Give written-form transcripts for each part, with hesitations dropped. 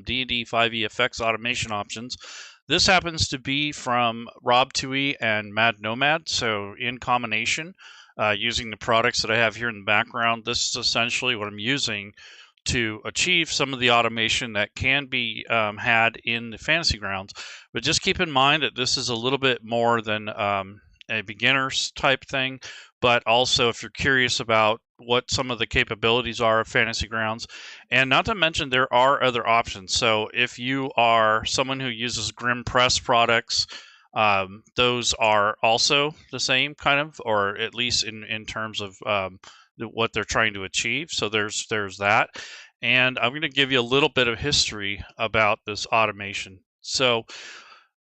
DnD5e effects automation options. This happens to be from Rob2e and Mad Nomad, so in combination, using the products that I have here in the background, this is essentially what I'm using to achieve some of the automation that can be had in the Fantasy Grounds. But just keep in mind that this is a little bit more than a beginner's type thing, but also if you're curious about what some of the capabilities are of Fantasy Grounds, and not to mention there are other options. So if you are someone who uses Grim Press products, those are also the same kind of, or at least in terms of what they're trying to achieve. So there's that. And I'm going to give you a little bit of history about this automation. So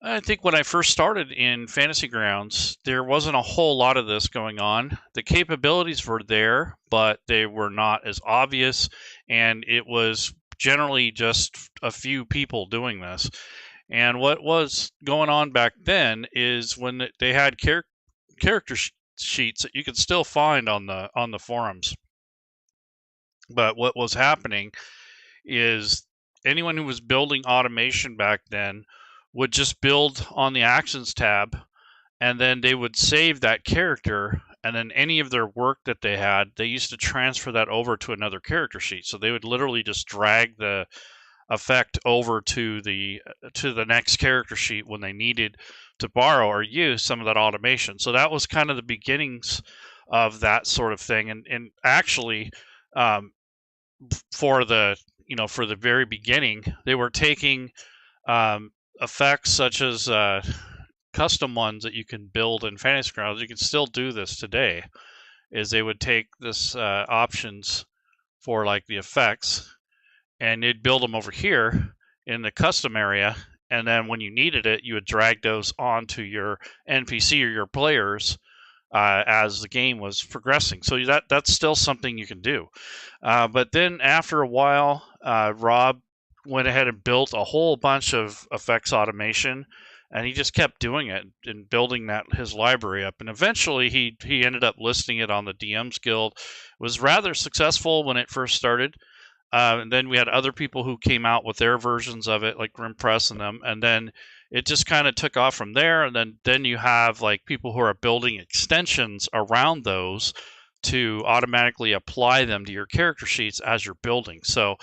I think when I first started in Fantasy Grounds, there wasn't a whole lot of this going on. The capabilities were there, but they were not as obvious, and it was generally just a few people doing this. And what was going on back then is when they had character sheets that you could still find on the forums. But what was happening is anyone who was building automation back then would just build on the actions tab, and then they would save that character, and then any of their work that they had, they used to transfer that over to another character sheet. So they would literally just drag the effect over to the next character sheet when they needed to borrow or use some of that automation. So that was kind of the beginnings of that sort of thing. And actually, for the very beginning, they were taking effects such as custom ones that you can build in Fantasy Grounds. You can still do this today. Is they would take this options for like the effects, and they'd build them over here in the custom area, and then when you needed it, you would drag those onto your NPC or your players as the game was progressing. So that's still something you can do. But then after a while, Rob went ahead and built a whole bunch of effects automation, and he just kept doing it and building his library up. And eventually he ended up listing it on the DMs Guild. It was rather successful when it first started. And then we had other people who came out with their versions of it, like Grim Press and them. And then it just kind of took off from there. And then you have like people who are building extensions around those to automatically apply them to your character sheets as you're building. So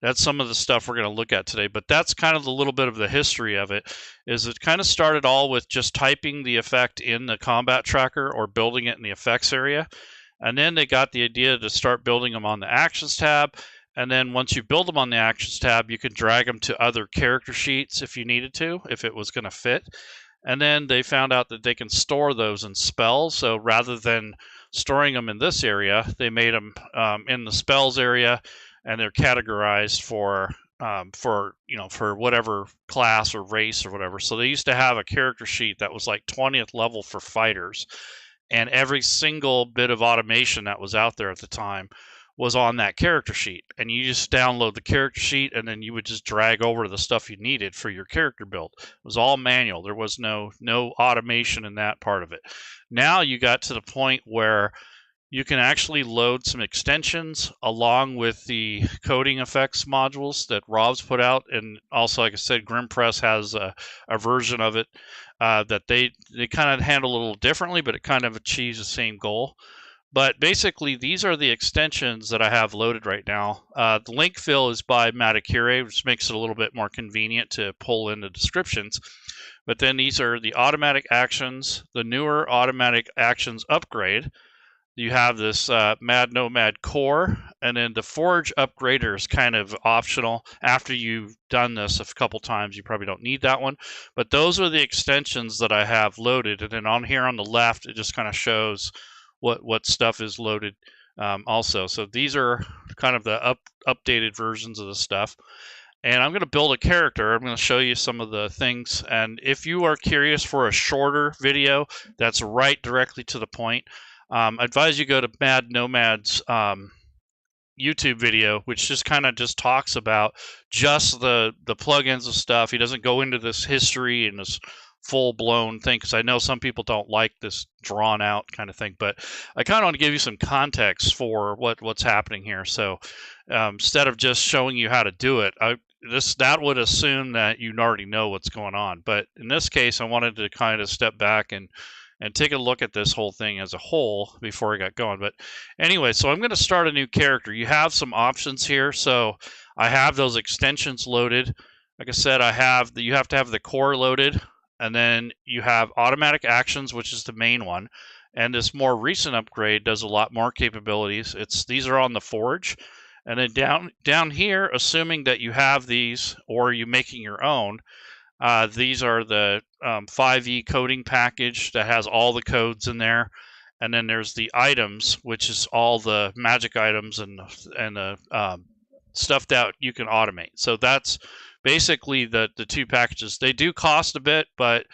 that's some of the stuff we're going to look at today. But that's kind of a little bit of the history of it. Is it kind of started all with just typing the effect in the combat tracker or building it in the effects area. And then they got the idea to start building them on the actions tab. And then once you build them on the actions tab, you can drag them to other character sheets if you needed to, if it was going to fit. And then they found out that they can store those in spells. So rather than storing them in this area, they made them in the spells area, and they're categorized for whatever class or race or whatever. So they used to have a character sheet that was like 20th level for fighters, and every single bit of automation that was out there at the time was on that character sheet, and you just download the character sheet, and then you would just drag over the stuff you needed for your character build. It was all manual. There was no automation in that part of it. Now you got to the point where you can actually load some extensions along with the coding effects modules that Rob's put out, and also, like I said, Grim Press has a version of it that they kind of handle a little differently, but it kind of achieves the same goal. But basically, these are the extensions that I have loaded right now. The link fill is by Matacure, which makes it a little bit more convenient to pull in the descriptions. But then these are the automatic actions, the newer automatic actions upgrade. You have this Mad Nomad core, and then the Forge upgrader is kind of optional. After you've done this a couple times, you probably don't need that one. But those are the extensions that I have loaded. And then on here on the left, it just kind of shows what stuff is loaded also. So these are kind of the updated versions of the stuff. And I'm going to build a character. I'm going to show you some of the things. And if you are curious for a shorter video that's right directly to the point, I advise you go to Mad Nomad's YouTube video, which just kind of just talks about just the plugins and stuff. He doesn't go into this history and this full-blown thing, because I know some people don't like this drawn-out kind of thing, but I kind of want to give you some context for what's happening here. So instead of just showing you how to do it, that would assume that you already know what's going on. But in this case, I wanted to kind of step back and take a look at this whole thing as a whole before I got going. But anyway, so I'm going to start a new character. You have some options here. So I have those extensions loaded. Like I said, you have to have the core loaded, and then you have automatic actions, which is the main one. And this more recent upgrade does a lot more capabilities. These are on the Forge. And then down here, assuming that you have these or you making your own, these are the 5e coding package that has all the codes in there. And then there's the items, which is all the magic items and the stuff that you can automate. So that's basically the two packages. They do cost a bit, but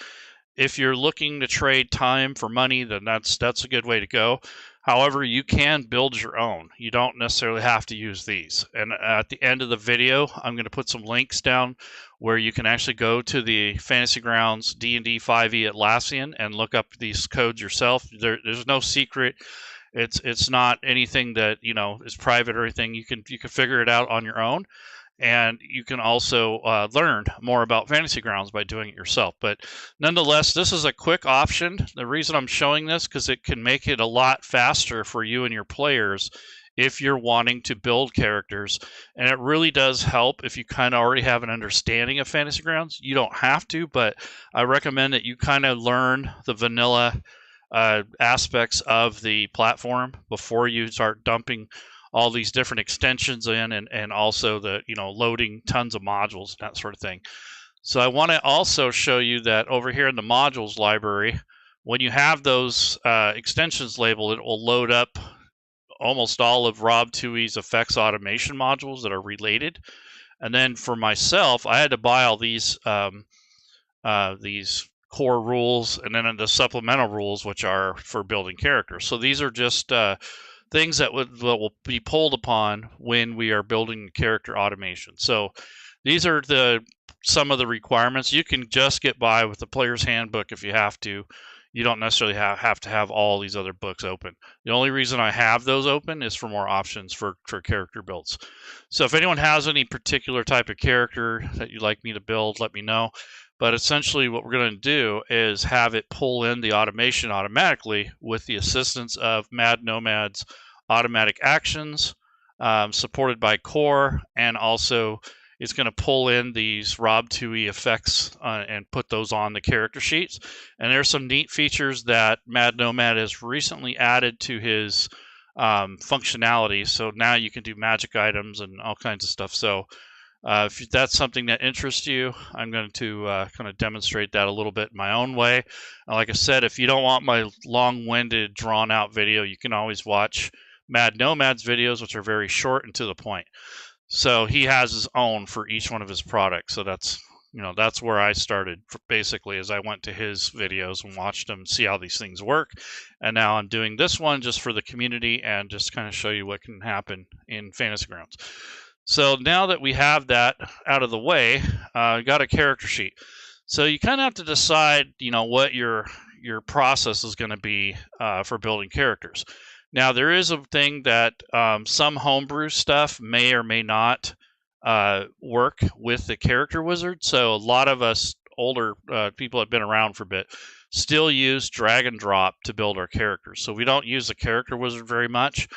if you're looking to trade time for money, then that's a good way to go. However, you can build your own. You don't necessarily have to use these. And at the end of the video, I'm going to put some links down where you can actually go to the Fantasy Grounds DnD5e Atlassian and look up these codes yourself. There's no secret. It's not anything that is private or anything. You can figure it out on your own. And you can also learn more about Fantasy Grounds by doing it yourself. But nonetheless, this is a quick option. The reason I'm showing this because it can make it a lot faster for you and your players if you're wanting to build characters. And it really does help if you kind of already have an understanding of Fantasy Grounds. You don't have to, but I recommend that you kind of learn the vanilla aspects of the platform before you start dumping all these different extensions in and also the loading tons of modules and that sort of thing. So I want to also show you that over here in the modules library, when you have those extensions labeled, it will load up almost all of Rob 2E's effects automation modules that are related. And then for myself, I had to buy all these core rules and then the supplemental rules, which are for building characters. So these are just things that will be pulled upon when we are building character automation. So these are some of the requirements. You can just get by with the player's handbook if you have to. You don't necessarily have to have all these other books open. The only reason I have those open is for more options for character builds. So if anyone has any particular type of character that you'd like me to build, let me know. But essentially what we're going to do is have it pull in the automation automatically with the assistance of Mad Nomad's automatic actions, supported by core, and also it's going to pull in these Rob 2E effects and put those on the character sheets. And there's some neat features that Mad Nomad has recently added to his functionality. So now you can do magic items and all kinds of stuff. So if that's something that interests you, I'm going to kind of demonstrate that a little bit in my own way. Like I said, if you don't want my long-winded, drawn-out video, you can always watch Mad Nomad's videos, which are very short and to the point. So he has his own for each one of his products. So that's where I started basically, as I went to his videos and watched them, see how these things work. And now I'm doing this one just for the community and just kind of show you what can happen in Fantasy Grounds. So now that we have that out of the way, I got a character sheet. So you kind of have to decide, what your process is going to be for building characters. Now there is a thing that some homebrew stuff may or may not work with the character wizard. So a lot of us older people have been around for a bit still use drag and drop to build our characters. So we don't use the character wizard very much.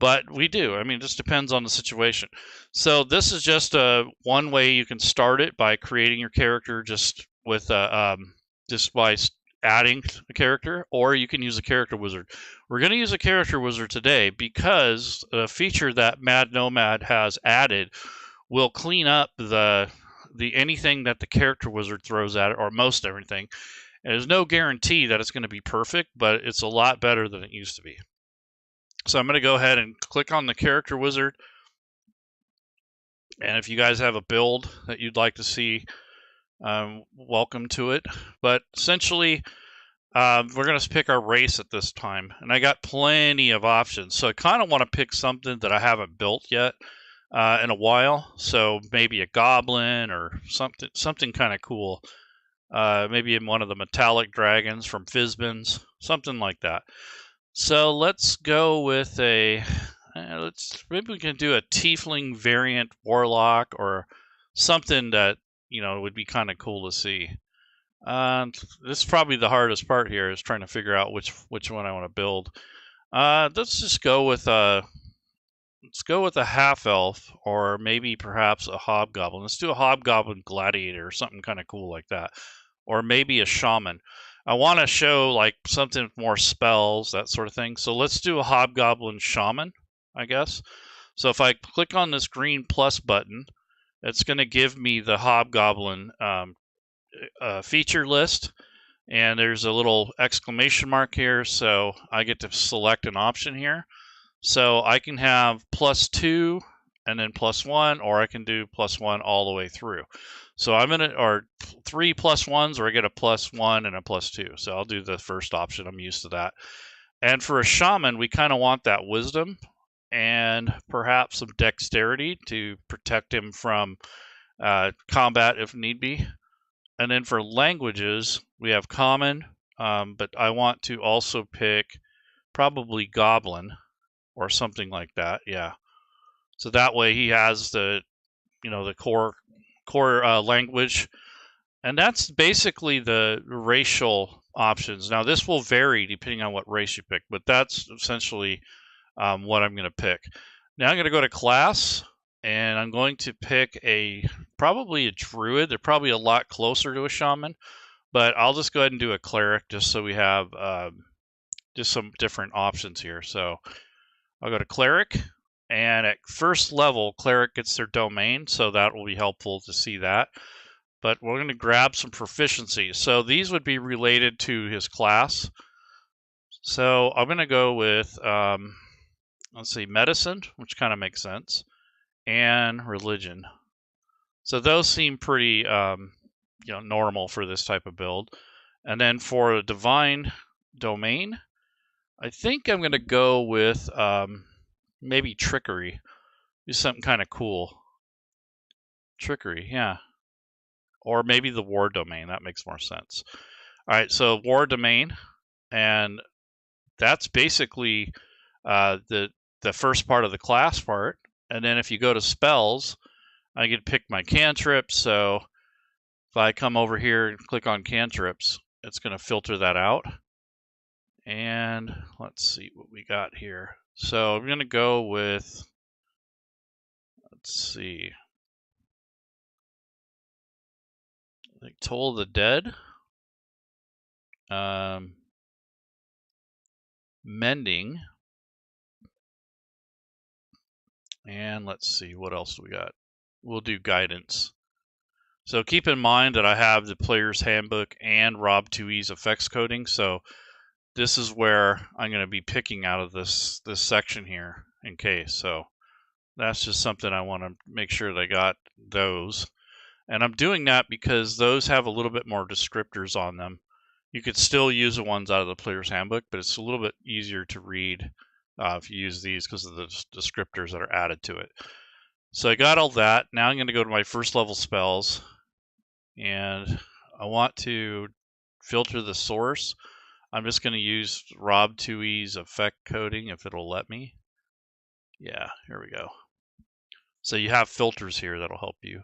But we do. I mean, it just depends on the situation. So this is just one way you can start it by creating your character just with just by adding a character, or you can use a character wizard. We're going to use a character wizard today because a feature that Mad Nomad has added will clean up the anything that the character wizard throws at it, or most everything. And there's no guarantee that it's going to be perfect, but it's a lot better than it used to be. So I'm going to go ahead and click on the character wizard. And if you guys have a build that you'd like to see, welcome to it. But essentially, we're going to pick our race at this time. And I got plenty of options. So I kind of want to pick something that I haven't built yet in a while. So maybe a goblin or something kind of cool. Maybe in one of the metallic dragons from Fizbin's, something like that. So let's go with maybe we can do a tiefling variant warlock or something that, would be kind of cool to see. This is probably the hardest part here, is trying to figure out which one I want to build. Let's just go with a half elf, or maybe perhaps a hobgoblin. Let's do a hobgoblin gladiator or something kind of cool like that, or maybe a shaman. I want to show like something with more spells, that sort of thing. So let's do a hobgoblin shaman, I guess. So if I click on this green plus button, it's going to give me the hobgoblin feature list, and there's a little exclamation mark here, so I get to select an option here. So I can have +2 and then +1, or I can do +1 all the way through. So I'm gonna, or 3 +1s, or I get a +1 and a +2. So I'll do the first option. I'm used to that. And for a shaman, we kind of want that wisdom and perhaps some dexterity to protect him from combat if need be. And then for languages, we have common, but I want to also pick probably goblin or something like that. Yeah. So that way he has the, the core language, and that's basically the racial options. Now this will vary depending on what race you pick, but that's essentially what I'm going to pick. Now I'm going to go to class, and I'm going to pick probably a druid. They're probably a lot closer to a shaman, but I'll just go ahead and do a cleric just so we have just some different options here. So I'll go to cleric, and at first level, cleric gets their domain, so that will be helpful to see that. But we're going to grab some proficiency. So these would be related to his class. So I'm going to go with, let's see, medicine, which kind of makes sense, and religion. So those seem pretty, normal for this type of build. And then for a divine domain, I think I'm going to go with maybe trickery. Do something kind of cool. Trickery, yeah. Or maybe the war domain. That makes more sense. All right, so war domain, and that's basically the first part of the class part. And then if you go to spells, I can pick my cantrips. So if I come over here and click on cantrips, it's going to filter that out. And let's see what we got here. So I'm going to go with, let's see, I think Toll of the Dead, Mending, and let's see, what else do we got? We'll do Guidance. So keep in mind that I have the Player's Handbook and Rob2e's effects coding, so this is where I'm going to be picking out of this section here in case. So that's just something I want to make sure they got those. And I'm doing that because those have a little bit more descriptors on them. You could still use the ones out of the Player's Handbook, but it's a little bit easier to read if you use these because of the descriptors that are added to it. So I got all that. Now I'm going to go to my first level spells, and I want to filter the source. I'm just going to use Rob2e's effect coding if it'll let me. Yeah, here we go. So you have filters here that'll help you.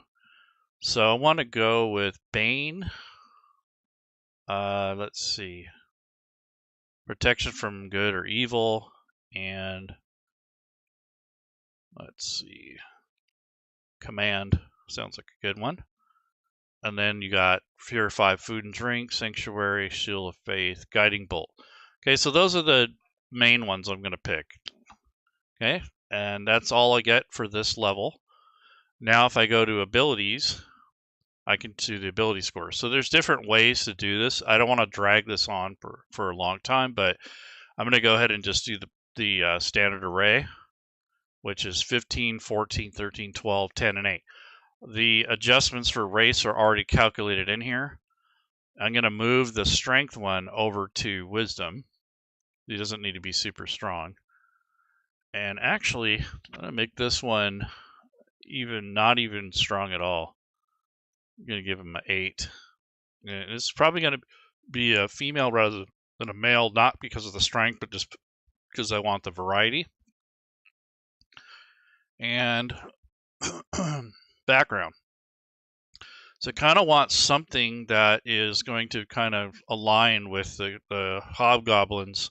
So I want to go with Bane. Let's see. Protection from good or evil, and let's see. Command sounds like a good one. And then you got Purify Food and Drink, Sanctuary, Shield of Faith, Guiding Bolt. Okay, so those are the main ones I'm going to pick. Okay, and that's all I get for this level. Now if I go to abilities, I can do the ability score. So there's different ways to do this. I don't want to drag this on for a long time, but I'm going to go ahead and just do the standard array, which is 15, 14, 13, 12, 10, and 8. The adjustments for race are already calculated in here. I'm going to move the strength one over to wisdom. He doesn't need to be super strong. And actually, I'm going to make this one not even strong at all. I'm going to give him an 8. And it's probably going to be a female rather than a male, not because of the strength, but just because I want the variety. And background. So kind of want something that is going to kind of align with the hobgoblins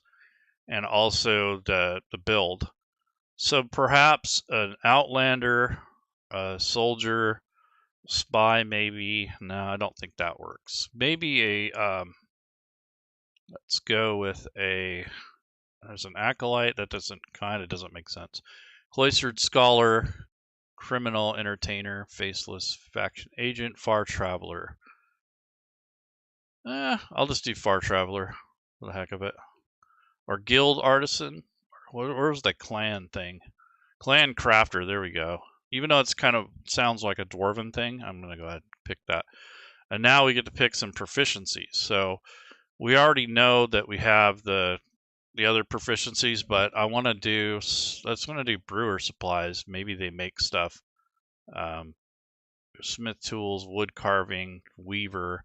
and also the build. So perhaps an outlander, a soldier, spy maybe. No, I don't think that works. Maybe a let's go with there's an acolyte. That doesn't make sense. Cloistered scholar, criminal entertainer, faceless faction agent, far traveler. I'll just do far traveler for the heck of it. Or guild artisan. Where's the clan thing? Clan crafter. There we go. Even though it's kind of sounds like a dwarven thing, I'm gonna go ahead and pick that. And now we get to pick some proficiencies. So we already know that we have the other proficiencies, but I want to do, brewer supplies. Maybe they make stuff. Smith tools, wood carving, weaver.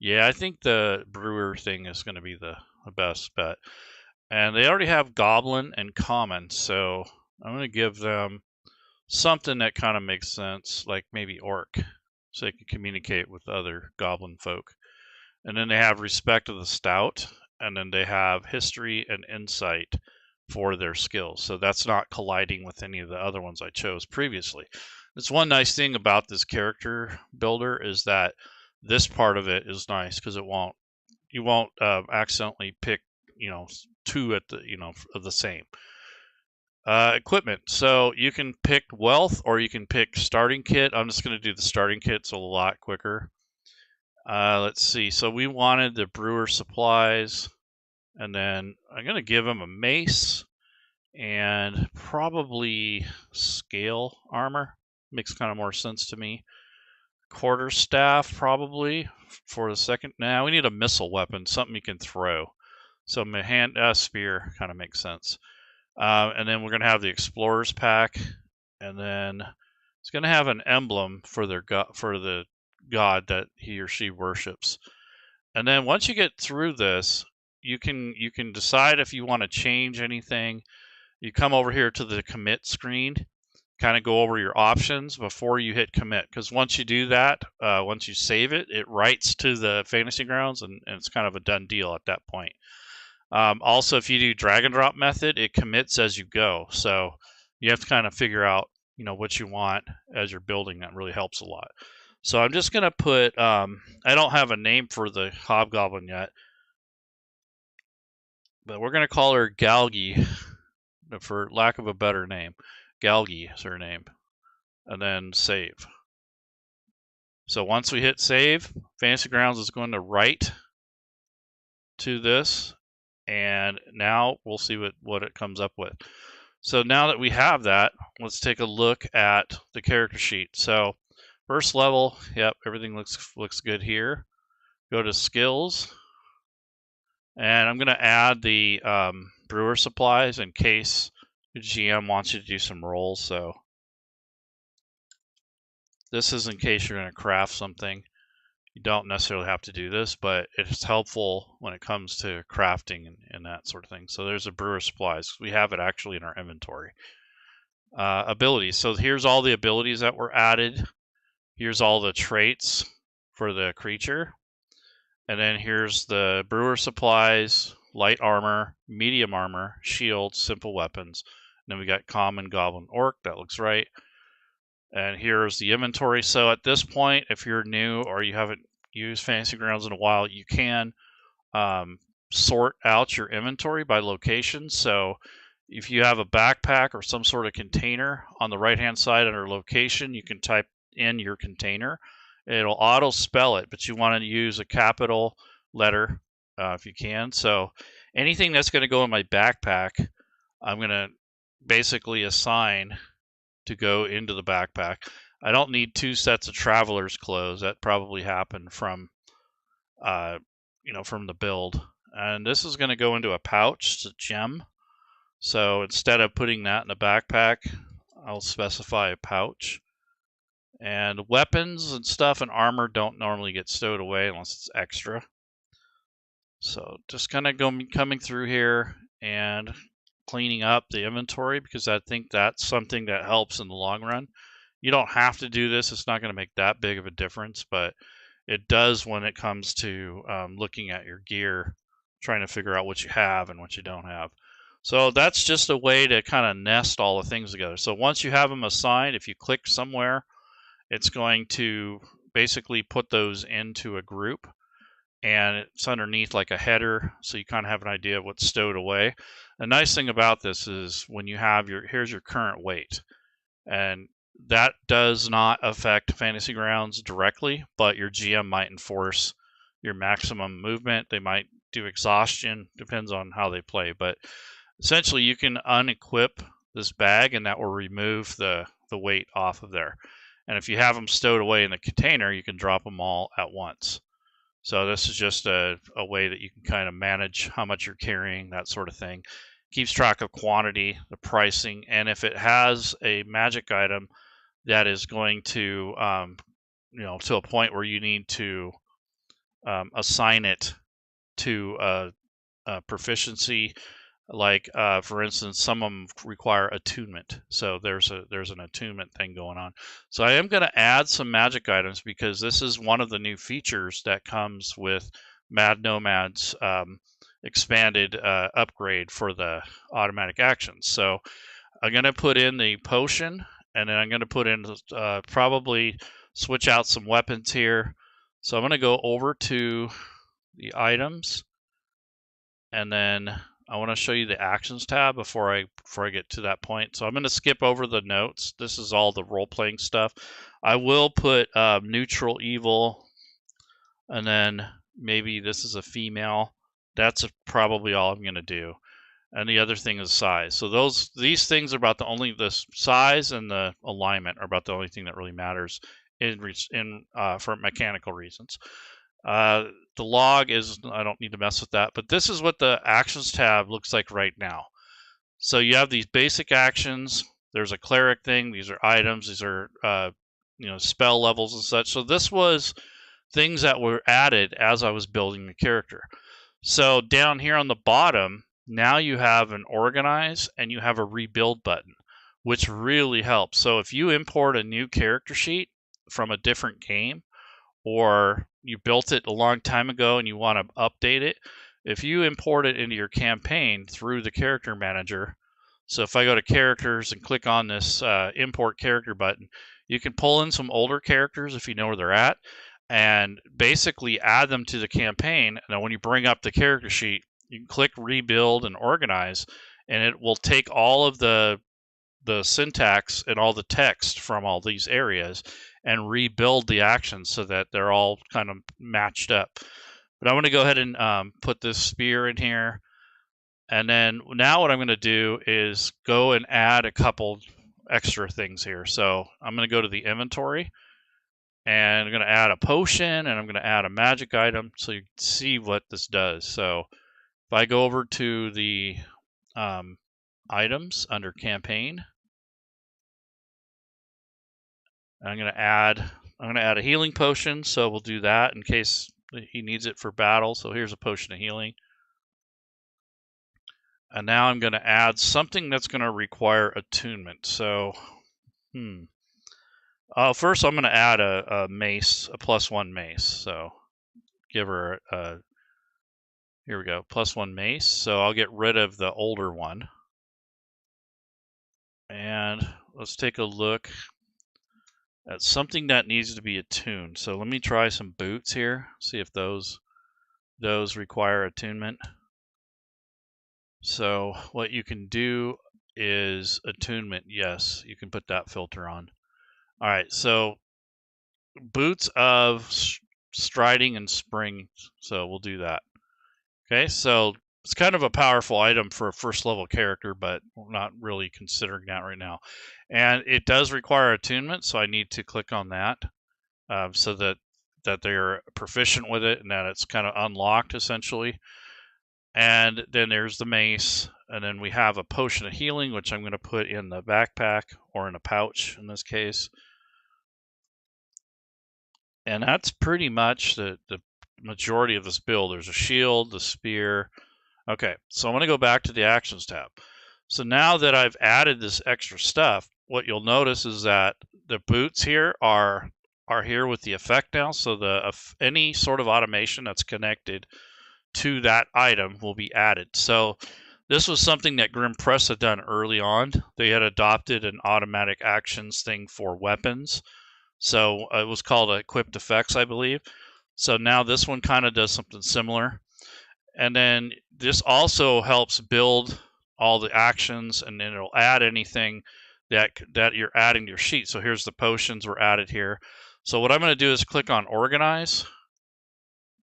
Yeah, I think the brewer thing is going to be the best bet. And they already have goblin and common, so I'm going to give them something that kind of makes sense, like maybe orc, so they can communicate with other goblin folk. And then they have respect of the stout, and then they have history and insight for their skills. So that's not colliding with any of the other ones I chose previously. That's one nice thing about this character builder, is that this part of it is nice because you won't accidentally pick, two at the, of the same. Equipment. So you can pick wealth or you can pick starting kit. I'm just going to do the starting kit. It's a lot quicker. Let's see. So we wanted the brewer supplies, and then I'm going to give him a mace and probably scale armor. Makes kind of more sense to me. Quarter staff probably for the second. Now we need a missile weapon, something you can throw. So my hand spear kind of makes sense. And then we're going to have the explorer's pack, and then it's going to have an emblem for the god that he or she worships. And then once you get through this, you can decide if you want to change anything. You come over here to the commit screen, kind of go over your options before you hit commit, because once you do that, once you save it, it writes to the Fantasy Grounds, and it's kind of a done deal at that point. Also, if you do drag and drop method, it commits as you go, so you have to kind of figure out what you want as you're building. That really helps a lot. So I'm just going to put, I don't have a name for the hobgoblin yet, but we're going to call her Galgi, for lack of a better name. Galgi is her name. And then save. So once we hit save, Fantasy Grounds is going to write to this, and now we'll see what it comes up with. So now that we have that, let's take a look at the character sheet. So first level, yep, everything looks good here. Go to skills, and I'm going to add the brewer supplies in case the GM wants you to do some rolls. So this is in case you're going to craft something. You don't necessarily have to do this, but it's helpful when it comes to crafting and that sort of thing. So there's a brewer supplies. We have it actually in our inventory. Abilities. So here's all the abilities that were added. Here's all the traits for the creature. And then here's the brewer supplies, light armor, medium armor, shield, simple weapons. And then we got common, goblin, orc. That looks right. And here's the inventory. So at this point, if you're new or you haven't used Fantasy Grounds in a while, you can sort out your inventory by location. So if you have a backpack or some sort of container, on the right-hand side under location, you can type in your container. It'll auto spell it, but you want to use a capital letter if you can. So anything that's going to go in my backpack, I'm going to basically assign to go into the backpack. I don't need 2 sets of traveler's clothes. That probably happened from from the build. And this is going to go into a pouch. It's a gem. So instead of putting that in a backpack, I'll specify a pouch. And weapons and stuff and armor don't normally get stowed away unless it's extra. So just kind of coming through here and cleaning up the inventory, because I think that's something that helps in the long run. You don't have to do this. It's not going to make that big of a difference, but it does when it comes to looking at your gear, trying to figure out what you have and what you don't have. So that's just a way to kind of nest all the things together. So once you have them assigned, if you click somewhere, it's going to basically put those into a group, and it's underneath like a header, so you kind of have an idea of what's stowed away. The nice thing about this is when you have here's your current weight, and that does not affect Fantasy Grounds directly, but your GM might enforce your maximum movement. They might do exhaustion, depends on how they play, but essentially you can unequip this bag and that will remove the weight off of there. And if you have them stowed away in the container, you can drop them all at once. So this is just a way that you can kind of manage how much you're carrying, that sort of thing. Keeps track of quantity, the pricing, and if it has a magic item that is going to, to a point where you need to assign it to a proficiency, like for instance, some of them require attunement. So there's an attunement thing going on. So I am going to add some magic items because this is one of the new features that comes with Mad Nomad's expanded upgrade for the automatic actions. So I'm going to put in the potion, and then I'm going to put in probably switch out some weapons here. So I'm going to go over to the items, and then I want to show you the actions tab before I get to that point. So I'm going to skip over the notes. This is all the role-playing stuff. I will put neutral evil, and then maybe this is a female. That's probably all I'm going to do. And the other thing is size. So these things are about the size and the alignment are about the only thing that really matters for mechanical reasons. The log is, I don't need to mess with that, but this is what the actions tab looks like right now. So you have these basic actions. There's a cleric thing. These are items. These are spell levels and such. So this was things that were added as I was building the character. So down here on the bottom, now you have an organize and you have a rebuild button, which really helps. So if you import a new character sheet from a different game, or you built it a long time ago and you want to update it, if you import it into your campaign through the character manager, so if I go to characters and click on this import character button, you can pull in some older characters if you know where they're at and basically add them to the campaign. And then when you bring up the character sheet, you can click rebuild and organize, and it will take all of the syntax and all the text from all these areas and rebuild the actions so that they're all kind of matched up. But I'm going to go ahead and put this spear in here. And then now what I'm going to do is go and add a couple extra things here. So I'm going to go to the inventory, and I'm going to add a potion, and I'm going to add a magic item so you can see what this does. So if I go over to the items under campaign, I'm going to add a healing potion, so we'll do that in case he needs it for battle. So here's a potion of healing. And now I'm going to add something that's going to require attunement. So, first I'm going to add a mace, a +1 mace. So give her here we go, +1 mace. So I'll get rid of the older one. And let's take a look at something that needs to be attuned. So let me try some boots here, see if those require attunement. So what you can do is attunement, yes, you can put that filter on. All right, so boots of striding and spring, so we'll do that. Okay, so it's kind of a powerful item for a first level character, but we're not really considering that right now. And it does require attunement, so I need to click on that so that they're proficient with it and that it's kind of unlocked essentially. And then there's the mace, and then we have a potion of healing, which I'm going to put in the backpack or in a pouch in this case. And that's pretty much the majority of this build. There's a shield, the spear. Okay, so I'm going to go back to the actions tab. So now that I've added this extra stuff, what you'll notice is that the boots here are here with the effect now. So any sort of automation that's connected to that item will be added. So this was something that Grim Press had done early on. They had adopted an automatic actions thing for weapons. So it was called equipped effects, I believe. So now this one kind of does something similar. And then this also helps build all the actions, and then it'll add anything that you're adding to your sheet. So here's the potions were added here. So what I'm going to do is click on organize,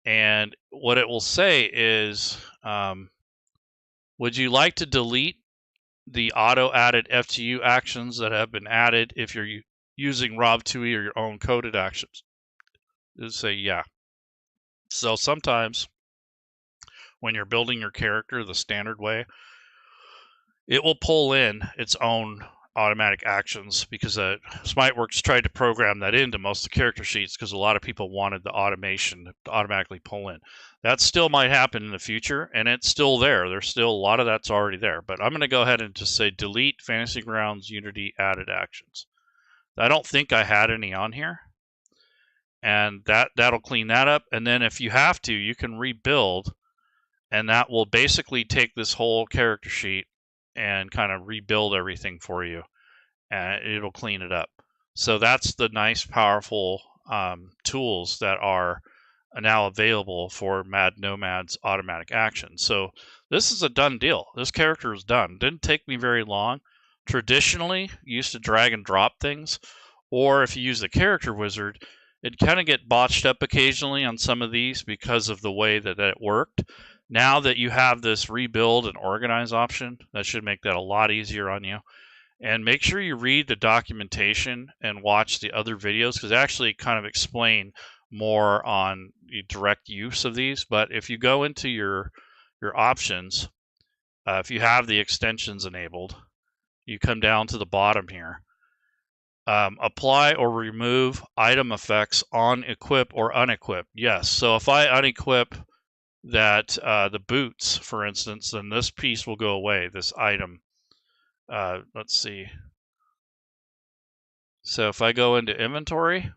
and what it will say is, would you like to delete the auto added FGU actions that have been added if you're using Rob2e or your own coded actions? It'll say yeah. So sometimes when you're building your character the standard way, it will pull in its own automatic actions, because Smiteworks tried to program that into most of the character sheets because a lot of people wanted the automation to automatically pull in. That still might happen in the future, and it's still there. There's still a lot of that's already there. But I'm going to go ahead and just say delete Fantasy Grounds Unity added actions. I don't think I had any on here, and that'll clean that up. And then if you have to, you can rebuild, and that will basically take this whole character sheet and kind of rebuild everything for you, and it'll clean it up. So that's the nice, powerful tools that are now available for Mad Nomad's automatic action. So this is a done deal. This character is done. Didn't take me very long. Traditionally, you used to drag and drop things, or if you use the character wizard, it kind of get botched up occasionally on some of these because of the way that it worked. Now that you have this rebuild and organize option, that should make that a lot easier on you. And make sure you read the documentation and watch the other videos, because they actually kind of explain more on the direct use of these. But if you go into your options, if you have the extensions enabled, you come down to the bottom here. Apply or remove item effects on equip or unequip. Yes, so if I unequip that the boots, for instance, then this piece will go away, this item. Let's see. So if I go into inventory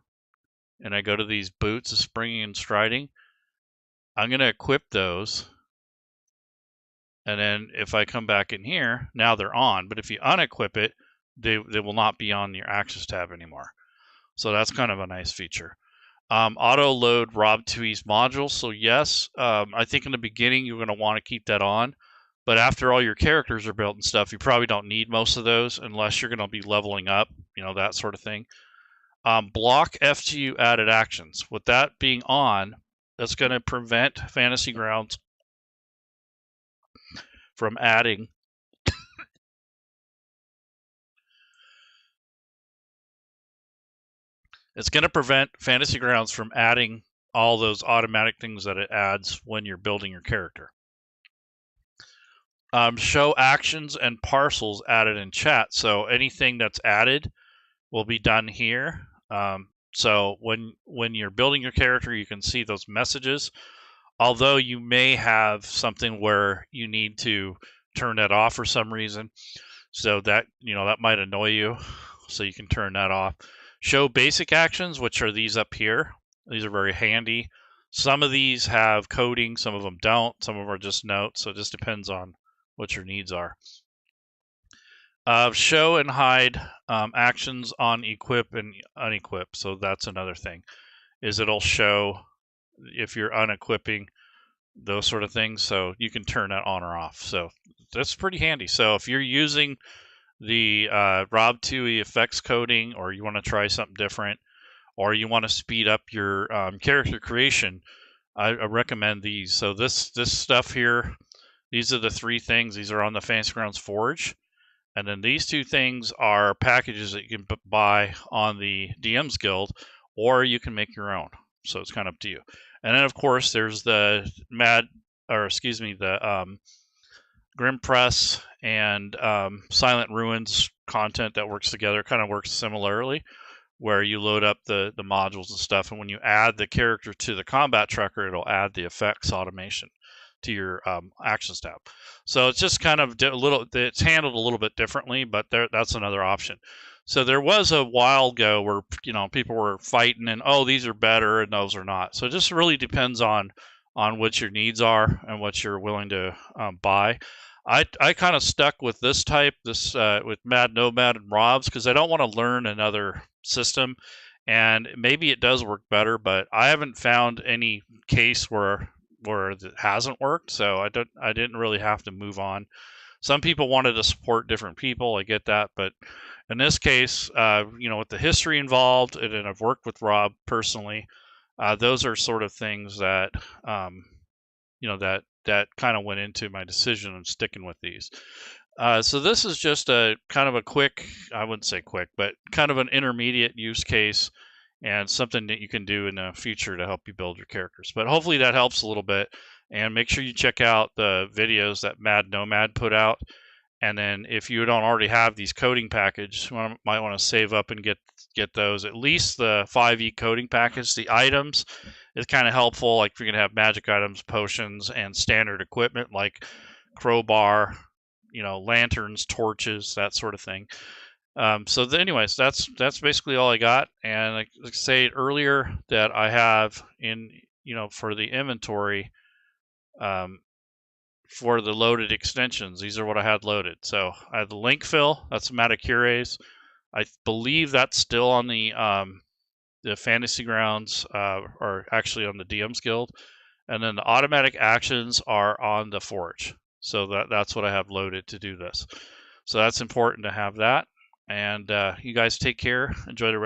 and I go to these boots of springing and striding, I'm going to equip those. And then if I come back in here, now they're on. But if you unequip it, they will not be on your Access tab anymore. So that's kind of a nice feature. Auto load Rob2e's modules. So yes, I think in the beginning you're going to want to keep that on. But after all your characters are built and stuff, you probably don't need most of those unless you're going to be leveling up, that sort of thing. Block FGU added actions. With that being on, that's going to prevent Fantasy Grounds from adding it's going to prevent Fantasy Grounds from adding all those automatic things that it adds when you're building your character. Show actions and parcels added in chat. So anything that's added will be done here. So when you're building your character, you can see those messages. Although you may have something where you need to turn that off for some reason, so that that might annoy you. So you can turn that off. Show basic actions, which are these up here. These are very handy. Some of these have coding, some of them don't. Some of them are just notes. So it just depends on what your needs are. Show and hide actions on equip and unequip. So that's another thing, is it'll show if you're unequipping those sort of things. So you can turn that on or off. So that's pretty handy. So if you're using the Rob2e effects coding, or you want to try something different, or you want to speed up your character creation, I recommend these. So this stuff here, these are the three things. These are on the Fantasy Grounds Forge. And then these two things are packages that you can buy on the DM's Guild, or you can make your own. So it's kind of up to you. And then of course there's the Grim Press and Silent Ruins content that works together. Kind of works similarly, where you load up the modules and stuff, and when you add the character to the combat tracker, it'll add the effects automation to your actions tab. So it's just kind of it's handled a little bit differently, but that's another option. So there was a while ago where people were fighting and, oh, these are better and those are not. So it just really depends on what your needs are and what you're willing to buy. I kind of stuck with this type, with Mad Nomad and Rob's, because I don't want to learn another system, and maybe it does work better, but I haven't found any case where it hasn't worked. So I didn't really have to move on. Some people wanted to support different people. I get that, but in this case, with the history involved, and I've worked with Rob personally, those are sort of things that that kind of went into my decision on sticking with these. So this is just a kind of a quick, I wouldn't say quick, but kind of an intermediate use case, and something that you can do in the future to help you build your characters. But hopefully that helps a little bit. And make sure you check out the videos that Mad Nomad put out. And then if you don't already have these coding packages, you might want to save up and get those. At least the 5e coding package. The items is kind of helpful. Like if you're gonna have magic items, potions, and standard equipment like crowbar, lanterns, torches, that sort of thing. Anyways, that's basically all I got. And like I said earlier, that I have in for the inventory, for the loaded extensions. These are what I had loaded. So I have the link fill. That's Matacures. I believe that's still on the Fantasy Grounds, or actually on the DM's Guild. And then the automatic actions are on the Forge. So that's what I have loaded to do this. So that's important to have that. And you guys take care. Enjoy the rest.